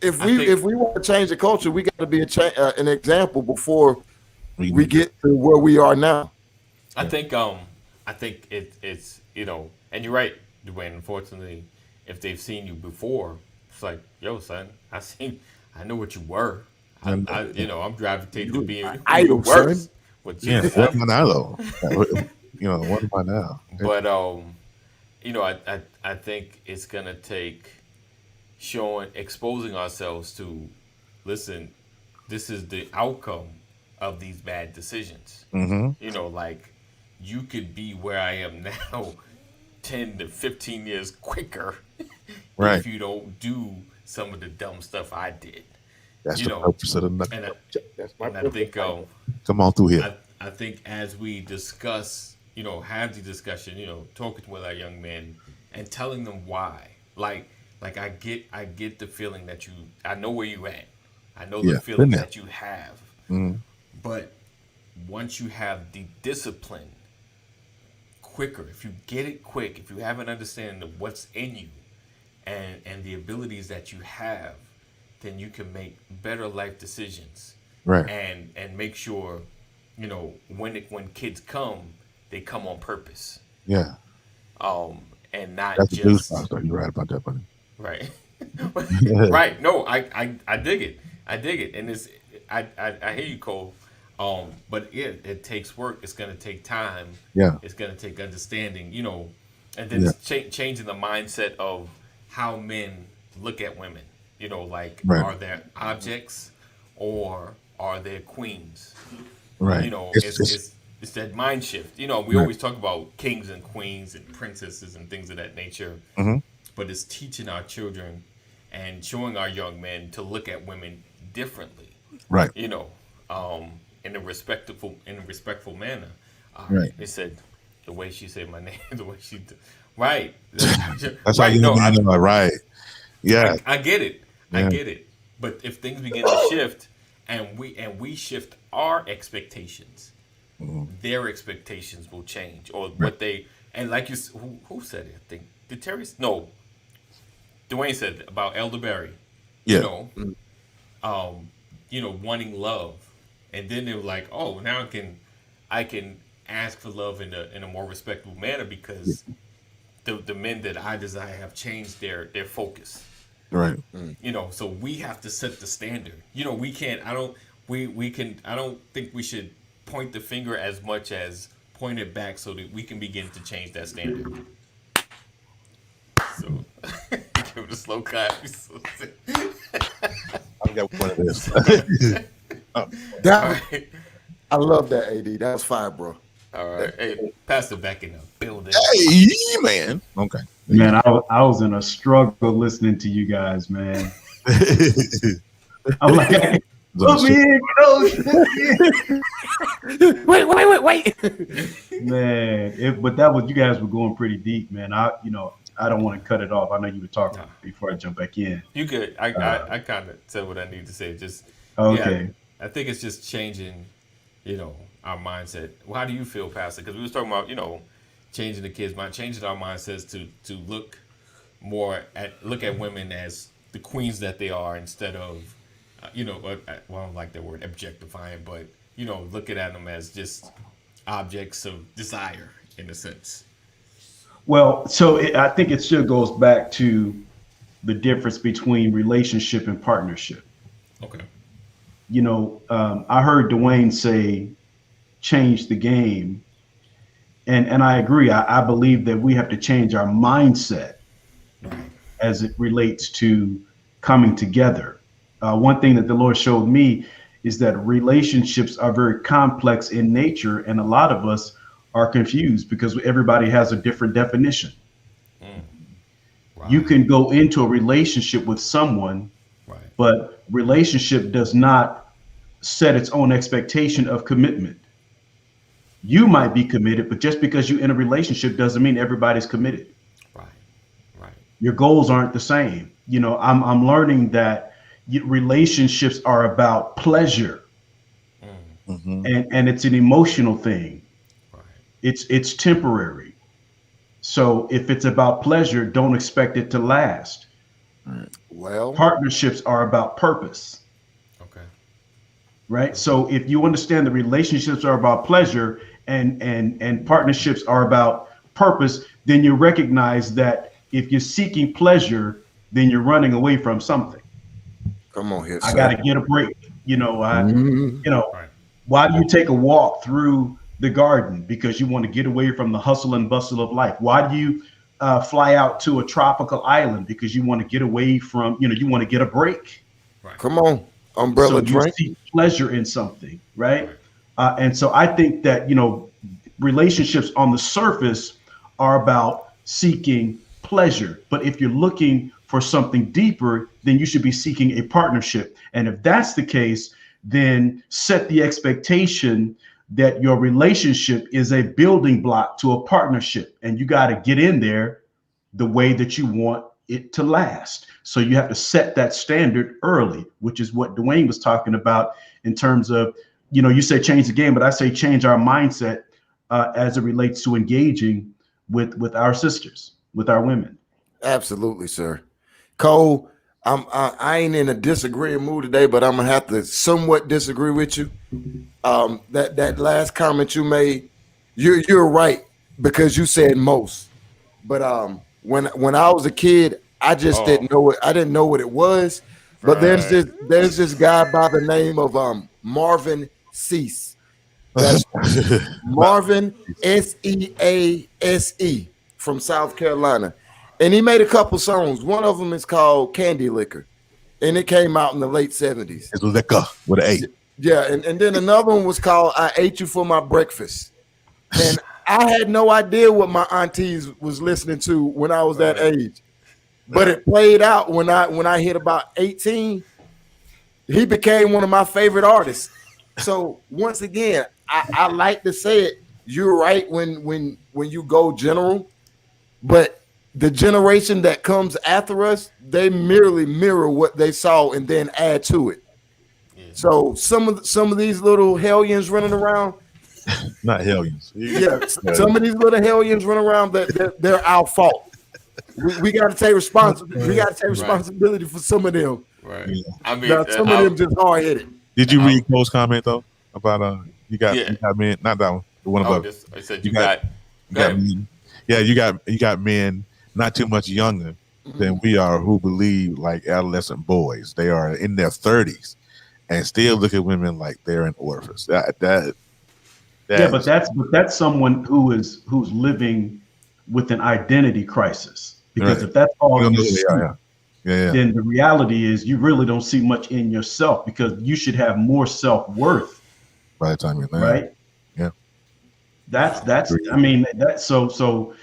if we want to change the culture, we got to be an example before we get to where we are now. I think it's and you're right, Dwayne. Unfortunately, if they've seen you before, it's like, yo, son, I know what you were. I'm gravitating to being idol, worse. What am I now, though? What am I now? But I think it's gonna take exposing ourselves to, listen, this is the outcome of these bad decisions. Mm-hmm. Like, you could be where I am now 10 to 15 years quicker right. if you don't do some of the dumb stuff I did. That's the purpose of the and I think come on through here. I think as we discuss, have the discussion, talking with our young men and telling them why. Like I get the feeling that I know where you at. I know the feeling that you have. Mm-hmm. But once you have the discipline quicker, if you get it quick, if you have an understanding of what's in you and the abilities that you have, then you can make better life decisions. Right. And make sure, when kids come, they come on purpose. Yeah. And not that's just you're right about that, buddy. Right. Right. No, I dig it. And it's I hear you, Cole. But it takes work. It's gonna take time. Yeah. It's gonna take understanding, and then it's changing the mindset of how men look at women. Are there objects or are there queens? Right. It's that mind shift. We always talk about kings and queens and princesses and things of that nature. Mm-hmm. But it's teaching our children and showing our young men to look at women differently. Right. In a respectful manner. Right. They said the way she said my name, the way she did. Right. That's how you know. Right. Yeah. I get it. Yeah. I get it. But if things begin to shift and we shift our expectations, their expectations will change. Or what they, and like you, who said it? I think, did Terry? No. Dwayne said about elderberry. Yeah. Wanting love. And then they were like, oh, now I can ask for love in a more respectful manner because the men that I desire have changed their focus. Right. So we have to set the standard. We can't. I don't think we should point the finger as much as point it back so that we can begin to change that standard. So give it a slow clap. I've got one of this. Right. I love that, AD. That was fire, bro. All right. Hey, Pastor back in the building. Hey, man. Okay. Man, I was in a struggle listening to you guys, man. I'm like, put me in, coach. Wait. Man, but you guys were going pretty deep, man. I don't want to cut it off. I know you were talking before I jump back in. You good. I kind of said what I need to say. Just okay. I think it's just changing, our mindset. Well, how do you feel, Pastor? Because we was talking about, changing the kids' mind, changing our mindsets to look at women as the queens that they are instead of, I don't like that word objectifying, but looking at them as just objects of desire in a sense. Well, so I think it still goes back to the difference between relationship and partnership. Okay. I heard Dwayne say change the game. And I agree. I believe that we have to change our mindset as it relates to coming together. One thing that the Lord showed me is that relationships are very complex in nature, and a lot of us are confused because everybody has a different definition. Wow. You can go into a relationship with someone, but relationship does not set its own expectation of commitment. You might be committed, but just because you're in a relationship doesn't mean everybody's committed. Right. Your goals aren't the same. I'm learning that relationships are about pleasure, and it's an emotional thing. It's temporary. So if it's about pleasure, don't expect it to last. Well, Partnerships are about purpose. Okay. Right. So if you understand that relationships are about pleasure and partnerships are about purpose, then you recognize that if you're seeking pleasure, then you're running away from something. come on here. I Sir. got to get a break. Right. Why do you take a walk through the garden? Because you want to get away from the hustle and bustle of life. Why do you fly out to a tropical island? Because you want to get away from, you want to get a break. Come on, umbrella So you drink. see pleasure in something, right? And so I think that, relationships on the surface are about seeking pleasure. But if you're looking for something deeper, then you should be seeking a partnership. And if that's the case, then set the expectation that your relationship is a building block to a partnership. And you got to get in there the way that you want it to last. So you have to set that standard early, which is what Dwayne was talking about in terms of, you say change the game, but I say change our mindset as it relates to engaging with our sisters, with our women. Absolutely, sir. Cole, I ain't in a disagreeing mood today, but I'm gonna have to somewhat disagree with you. That last comment you made, you're right because you said most. But when I was a kid, I just didn't know it. I didn't know what it was. But there's this guy by the name of Marvin Cease. That's Marvin Sease from South Carolina. And he made a couple songs. One of them is called Candy Liquor. And it came out in the late 70s. It's liquor with an A. Yeah, and then another one was called I Ate You for My Breakfast. And I had no idea what my aunties was listening to when I was that age. But it played out when I hit about 18. He became one of my favorite artists. So once again, I like to say it. You're right when you go general, but the generation that comes after us, they merely mirror what they saw and then add to it. Yeah. So some of these little hellions running around, not hellions. Yeah, some of these little hellions running around they're our fault. We got to take responsibility. We got to take responsibility for some of them. Right. Yeah. I mean, some of them just hard headed. Did you read Cole's comment though about you got men? Not that one. The one above. I said you got men. Yeah, you got men not too much younger than we are who believe like adolescent boys. They are in their 30s and still look at women like they're an orphans. But that's someone who's living with an identity crisis. Because if that's all you see, then the reality is you really don't see much in yourself because you should have more self-worth by the time you're there. Right? Yeah. That's so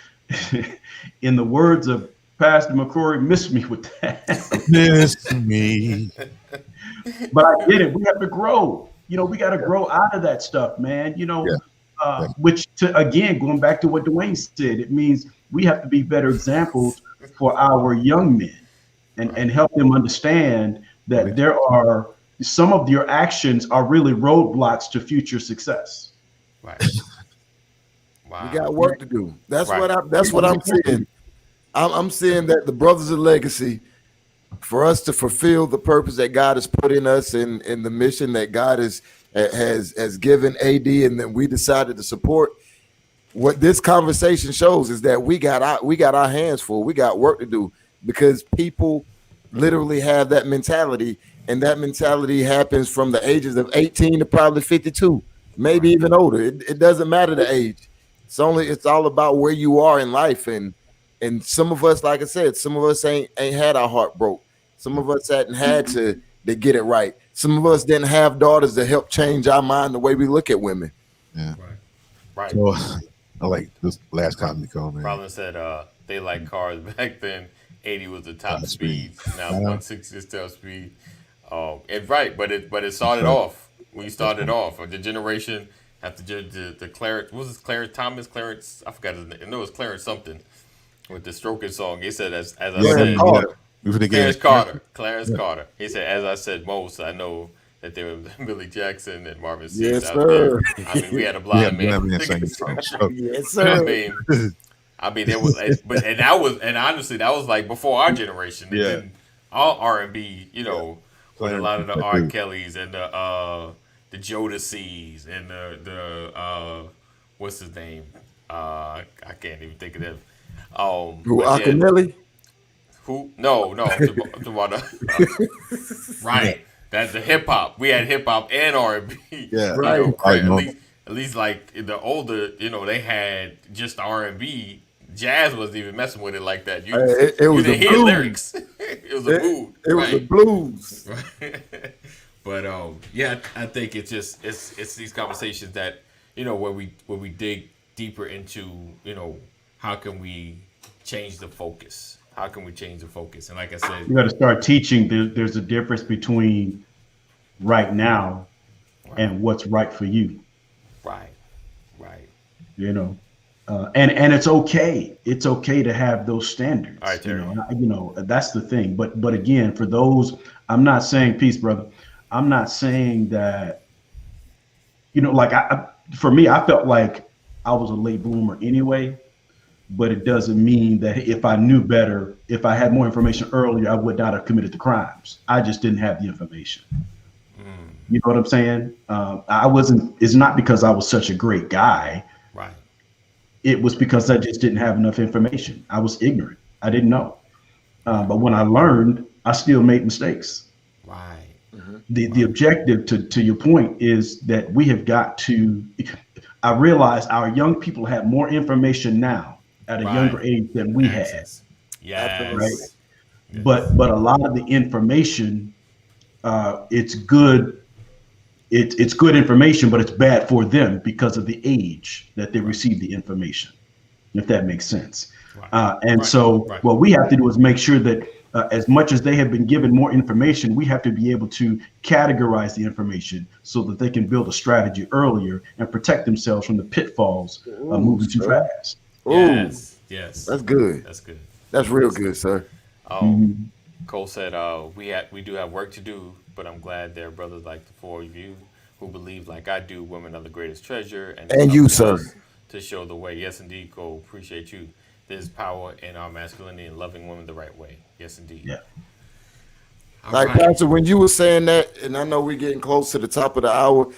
in the words of Pastor McCrory, miss me with that. Miss me. But I get it. We have to grow. We got to grow out of that stuff, man. Which again, going back to what Dwayne said, it means we have to be better examples for our young men and help them understand that there are some of your actions are really roadblocks to future success. Right. Wow. We got work to do. That's what I'm seeing. I'm seeing that the Brothers of Legacy, for us to fulfill the purpose that God has put in us and the mission that God has given AD and then we decided to support. What this conversation shows is that we got our hands full. We got work to do because people literally have that mentality, and that mentality happens from the ages of 18 to probably 52. maybe even older. It doesn't matter the age. It's all about where you are in life. And some of us, like I said, some of us ain't had our heart broke. Some of us hadn't had to get it right. Some of us didn't have daughters to help change our mind the way we look at women. Yeah. Right. So I like this last comment on there. Rollins said they like cars back then. 80 was the top speed. Now 160 is top speed. And right, but it started off. We started off the generation after the Clarence. What was this Clarence Thomas? Clarence, I forgot his name. No, it was Clarence something with the Stroking song. He said as I said, Clarence Carter. He said, as I said most, I know that they were Billy Jackson and Marvin Sapp. Yes, sir. I mean, we had a blind man singing the song. Yes, sir. I mean, it was, and honestly, that was like before our generation. And then all R&B, with a lot of the R. Kellys and the Jodeci's and the what's his name? I can't even think of them. Who, Akinelli? Who? No, I'm talking about right. That's the hip hop. We had hip hop and R&B. Yeah, right. At least like the older, they had just R&B. Jazz wasn't even messing with it like that. You didn't hear lyrics. It was a mood. It was the blues. Right. But I think it's these conversations that where we dig deeper into how can we change the focus. How can we change the focus? And like I said, you got to start teaching. There's a difference between right now and what's right for you. Right. And it's okay. It's okay to have those standards. All right, Terry. That's the thing. But again, for those, I'm not saying peace, brother. I'm not saying that. For me, I felt like I was a late bloomer anyway. But it doesn't mean that if I knew better, if I had more information earlier, I would not have committed the crimes. I just didn't have the information. You know what I'm saying? It's not because I was such a great guy. Right. It was because I just didn't have enough information. I was ignorant. I didn't know. But when I learned, I still made mistakes. Right. Mm-hmm. The objective to your point is that we have got to, I realize our young people have more information now at a younger age than we had. Yes. Right. Yes. But a lot of the information, it's good. It's good information, but it's bad for them because of the age that they receive the information, if that makes sense. Right. What we have to do is make sure that as much as they have been given more information, we have to be able to categorize the information so that they can build a strategy earlier and protect themselves from the pitfalls of moving too fast. Yes. That's good. That's real good, sir. Cole said, we do have work to do, but I'm glad there are brothers like the four of you who believe like I do women are the greatest treasure. And you, sir. To show the way. Yes, indeed, Cole. Appreciate you. There's power in our masculinity and loving women the right way. Yes, indeed. Yeah. Pastor, when you were saying that, and I know we're getting close to the top of the hour,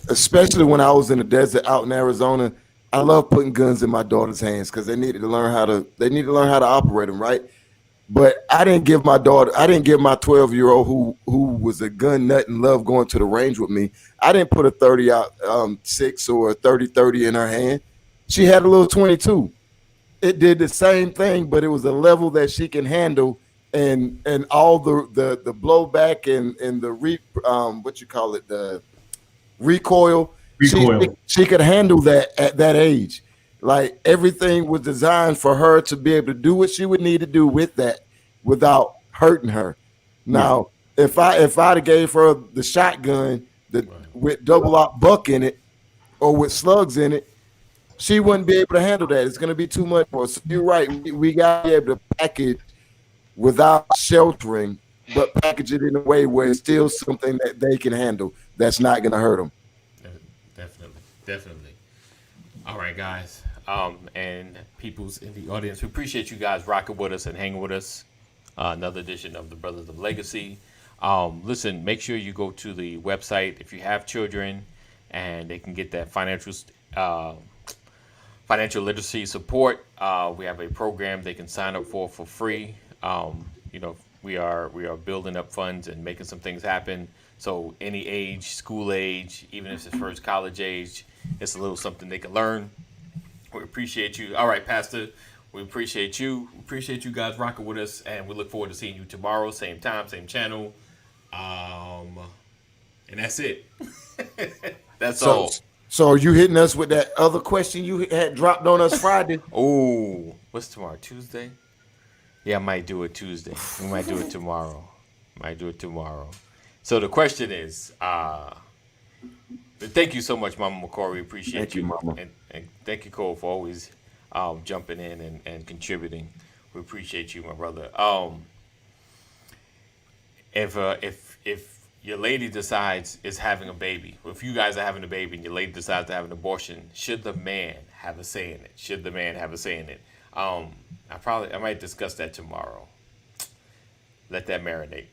especially when I was in the desert out in Arizona, I love putting guns in my daughter's hands because they needed to learn how to operate them, right? But I didn't give my 12-year-old who was a gun nut and loved going to the range with me. I didn't put a 30-6 or a 30-30 in her hand. She had a little 22. It did the same thing, but it was a level that she can handle, and all the blowback and the the recoil. She could handle that at that age. Like everything was designed for her to be able to do what she would need to do with that without hurting her. Now, if I'd have gave her the shotgun with double op buck in it or with slugs in it, she wouldn't be able to handle that. It's going to be too much for her. So you're right. We got to be able to package without sheltering, but package it in a way where it's still something that they can handle that's not going to hurt them. Definitely. All right, guys. And peoples in the audience, we appreciate you guys rocking with us and hanging with us. Another edition of the Brothers of Legacy. Listen, make sure you go to the website if you have children, and they can get that financial literacy support. We have a program they can sign up for free. We are building up funds and making some things happen So any age, school age, even if it's first college age, it's a little something they can learn. We appreciate you. All right, Pastor. We appreciate you. We appreciate you guys rocking with us, and we look forward to seeing you tomorrow, same time, same channel. And that's it. That's all. So are you hitting us with that other question you had dropped on us Friday? Oh, what's tomorrow? Tuesday? Yeah, I might do it Tuesday. We might do it tomorrow. So the question is, thank you so much, Mama McCory. Appreciate Thank you, Mama. And thank you, Cole, for always jumping in and contributing. We appreciate you, my brother. If your lady decides is having a baby, if you guys are having a baby and your lady decides to have an abortion, should the man have a say in it? I might discuss that tomorrow. Let that marinate.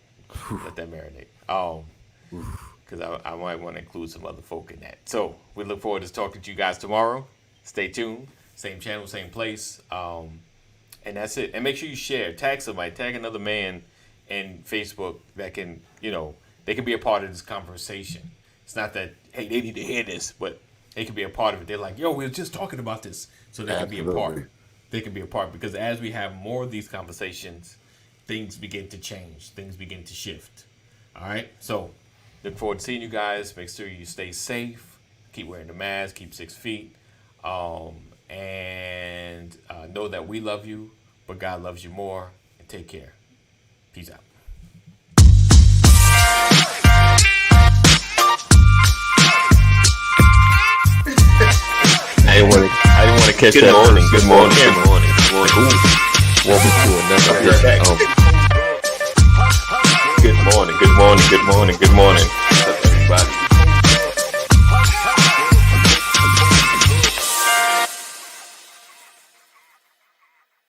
Because I might want to include some other folk in that. So we look forward to talking to you guys tomorrow. Stay tuned. Same channel, same place. And that's it. And make sure you share. Tag somebody. Tag another man in Facebook that can, they can be a part of this conversation. It's not that, hey, they need to hear this, but they can be a part of it. They're like, yo, we were just talking about this. So they can be a part. They can be a part. Because as we have more of these conversations, things begin to change. Things begin to shift. All right? So look forward to seeing you guys. Make sure you stay safe. Keep wearing the mask. Keep 6 feet. And know that we love you, but God loves you more. And take care. Peace out. I didn't want to catch that. Good morning. Welcome to another. Good morning.